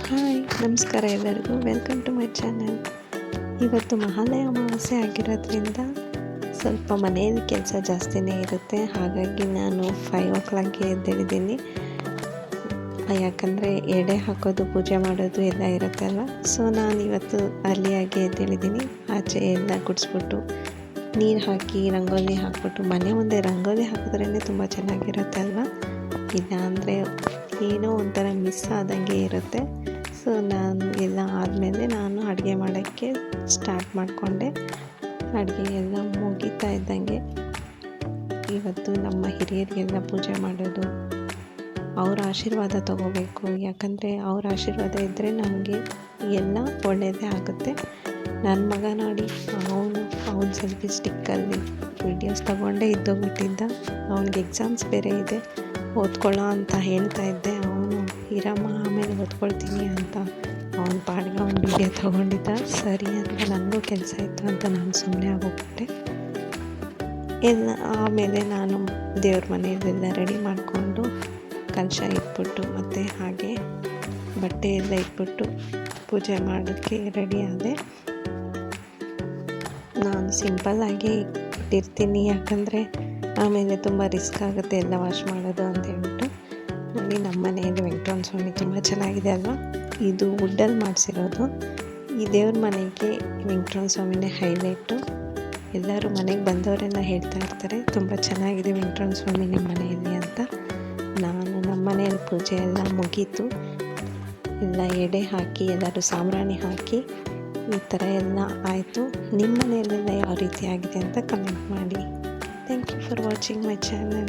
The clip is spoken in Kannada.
ಹಾಯ್ ನಮಸ್ಕಾರ ಎಲ್ಲರಿಗೂ, ವೆಲ್ಕಮ್ ಟು ಮೈ ಚಾನಲ್. ಇವತ್ತು ಮಹಾಲಯ ಅಮಾವಾಸ್ಯೆ ಆಗಿರೋದ್ರಿಂದ ಸ್ವಲ್ಪ ಮನೆಯಲ್ಲಿ ಕೆಲಸ ಜಾಸ್ತಿನೇ ಇರುತ್ತೆ. ಹಾಗಾಗಿ ನಾನು 5 o'clockಗೆ ಎದ್ದೇಳಿದ್ದೀನಿ. ಯಾಕಂದರೆ ಎಡೆ ಹಾಕೋದು, ಪೂಜೆ ಮಾಡೋದು ಎಲ್ಲ ಇರುತ್ತಲ್ಲ. ಸೊ ನಾನು ಇವತ್ತು ಅರ್ಲಿಯಾಗಿ ಎದ್ದೇಳಿದ್ದೀನಿ. ಆಚೆ ಎಲ್ಲ ಗುಡಿಸ್ಬಿಟ್ಟು ನೀರು ಹಾಕಿ ರಂಗೋಲಿ ಹಾಕ್ಬಿಟ್ಟು, ಮನೆ ಮುಂದೆ ರಂಗೋಲಿ ಹಾಕಿದ್ರೇ ತುಂಬ ಚೆನ್ನಾಗಿರುತ್ತೆ ಅಲ್ವಾ. ಇಲ್ಲ ಅಂದರೆ ಏನೋ ಒಂಥರ ಮಿಸ್ ಆದಂಗೆ ಇರುತ್ತೆ. ಸೊ ನಾನು ಎಲ್ಲ ಆದಮೇಲೆ ನಾನು ಅಡುಗೆ ಮಾಡೋಕ್ಕೆ ಸ್ಟಾರ್ಟ್ ಮಾಡಿಕೊಂಡೆ. ಅಡುಗೆ ಎಲ್ಲ ಮುಗಿತಾ ಇದ್ದಂಗೆ ಇವತ್ತು ನಮ್ಮ ಹಿರಿಯರಿಗೆಲ್ಲ ಪೂಜೆ ಮಾಡೋದು, ಅವರ ಆಶೀರ್ವಾದ ತಗೋಬೇಕು. ಯಾಕಂದರೆ ಅವರ ಆಶೀರ್ವಾದ ಇದ್ದರೆ ನಮಗೆ ಎಲ್ಲ ಒಳ್ಳೆಯದೇ ಆಗುತ್ತೆ. ನನ್ನ ಮಗ ನೋಡಿ, ಅವನು ಸೆಲ್ಫಿ ಸ್ಟಿಕ್ಕಲ್ಲಿ ವೀಡಿಯೋಸ್ ತಗೊಂಡೇ ಇದ್ದೋಗ್ಬಿಟ್ಟಿದ್ದ. ಅವನಿಗೆ ಎಕ್ಸಾಮ್ಸ್ ಬೇರೆ ಇದೆ, ಓದ್ಕೊಳ್ಳೋ ಅಂತ ಹೇಳ್ತಾ ಇದ್ದೆ. ಅವನು ಇರಮ್ಮ ಆಮೇಲೆ ಓದ್ಕೊಳ್ತೀನಿ ಅಂತ ಅವನ ಪಾಡಿಗೆ ಅವನು ವೀಡಿಯೋ ತೊಗೊಂಡಿದ್ದ. ಸರಿ ಅಂತ ನನಗೂ ಕೆಲಸ ಇತ್ತು ಅಂತ ನಾನು ಸುಮ್ಮನೆ ಆಗೋಗ್ಬಿಟ್ಟೆ. ಎಲ್ಲ ಆಮೇಲೆ ನಾನು ದೇವ್ರ ಮನೆಯಲ್ಲೆಲ್ಲ ರೆಡಿ ಮಾಡಿಕೊಂಡು ಕಲಶ ಇಟ್ಬಿಟ್ಟು ಮತ್ತು ಹಾಗೆ ಬಟ್ಟೆ ಎಲ್ಲ ಇಟ್ಬಿಟ್ಟು ಪೂಜೆ ಮಾಡೋಕ್ಕೆ ರೆಡಿ ಆದೆ. ನಾನು ಸಿಂಪಲ್ಲಾಗಿ ಇಟ್ಟಿರ್ತೀನಿ, ಯಾಕಂದರೆ ಆಮೇಲೆ ತುಂಬ ರಿಸ್ಕ್ ಆಗುತ್ತೆ ಎಲ್ಲ ವಾಶ್ ಮಾಡೋದು ಅಂತ ಹೇಳ್ಬಿಟ್ಟು. ನೋಡಿ, ನಮ್ಮ ಮನೆಯಲ್ಲಿ ವೆಂಕಟರಮಣ ಸ್ವಾಮಿ ತುಂಬ ಚೆನ್ನಾಗಿದೆ ಅಲ್ವಾ. ಇದು ವುಡ್ಡಲ್ಲಿ ಮಾಡಿಸಿರೋದು. ಈ ದೇವ್ರ ಮನೆಗೆ ವೆಂಕಟರಮಣ ಸ್ವಾಮಿನೇ ಹೈಲೈಟು. ಎಲ್ಲರೂ ಮನೆಗೆ ಬಂದವರೆಲ್ಲ ಹೇಳ್ತಾ ಇರ್ತಾರೆ, ತುಂಬ ಚೆನ್ನಾಗಿದೆ ವೆಂಕಟರಮಣ ಸ್ವಾಮಿ ನಿಮ್ಮ ಮನೆಯಲ್ಲಿ ಅಂತ. ನಮ್ಮ ಮನೆಯಲ್ಲಿ ಪೂಜೆ ಎಲ್ಲ ಮುಗೀತು. ಎಲ್ಲ ಎಡೆ ಹಾಕಿ ಎಲ್ಲರೂ ಸಾಂಬ್ರಾಣಿ ಹಾಕಿ ಈ ಥರ ಎಲ್ಲ ಆಯಿತು. ನಿಮ್ಮ ಮನೆಯಲ್ಲೆಲ್ಲ ಯಾವ ರೀತಿ ಆಗಿದೆ ಅಂತ ಕಮೆಂಟ್ ಮಾಡಿ. Thank you for watching my channel.